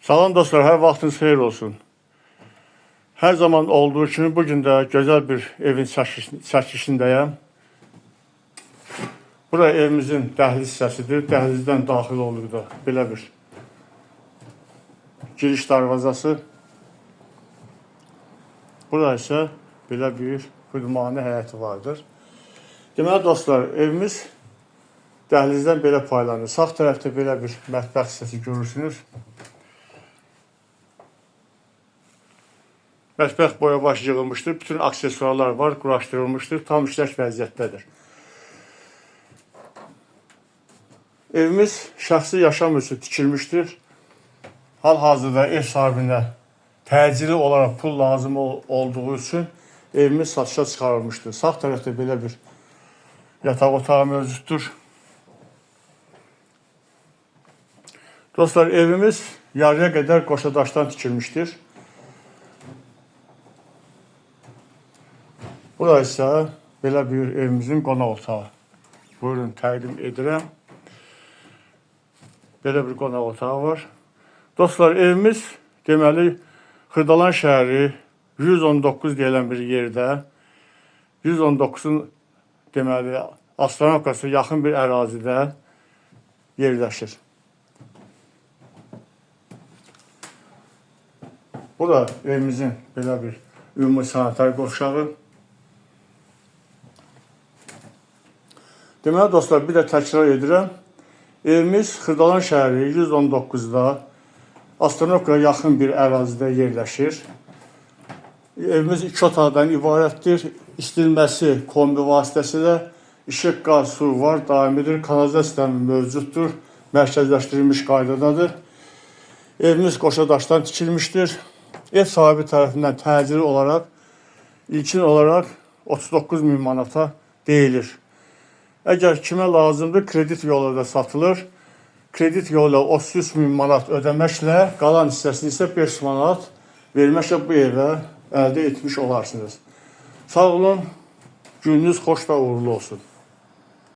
Salam dostlar, hər vaxtınız xeyir olsun. Hər zaman olduğu kimi bugün də gözəl bir evin çəkilişindəyəm. Bura evimizin dəhliz hissəsidir. Dəhlizdən daxil olduqda belə bir giriş darvazası. Bura isə belə bir xudmani həyəti vardır. Deməli dostlar, evimiz dəhlizdən belə paylanır. Sağ tərəfdə belə bir mətbəx hissəsi görürsünüz. Mətbəx boya baş yığılmışdır. Bütün aksesuarlar var, quraşdırılmışdır. Tam işləş vəziyyətdədir. Evimiz şəxsi yaşam üçün tikilmişdir. Hal-hazırda ev sahibinə təcili olaraq pul lazım olduğu üçün evimiz satışa çıxarılmışdır. Sağ tərəfdə belə bir yataq otağı mövcuddur. Dostlar, evimiz yarıya qədər qoşadaşdan tikilmişdir. Bura isə belə bir evimizin qonaq otağı. Buyurun, təqdim edirəm. Belə bir qonaq otağı var. Dostlar, evimiz deməli Xırdalan şəhəri 119 deyilən bir yerdə, 119-un deməli Astronomkası yaxın bir ərazidə yerləşir. Bura evimizin belə bir ümumi sanitar qovşağı. Deməli dostlar, bir də təkrar edirəm. Evimiz Xırdalan şəhəri 119-da Astronomkaya yaxın bir ərazidə yerləşir. Evimiz 2 otaqdan ibarətdir. İstilməsi kombi vasitəsilə, işıq, qaz, su var, daimidir. Kanalizasiya sistemi mövcuddur. Mərkəzləşdirilmiş qaydadadır. Evimiz qoşadaşdan tikilmişdir. Ev sahibi tərəfindən təcili olaraq, ilkin olaraq 39.000 manata deyilir. Əgər kimə lazımdır, kredit yolu da satılır. Kredit yolu 33.000 manat ödəməklə, qalan hissəsini isə 5 manat verməklə bu evə əldə etmiş olarsınız. Sağ olun, gününüz xoş və uğurlu olsun.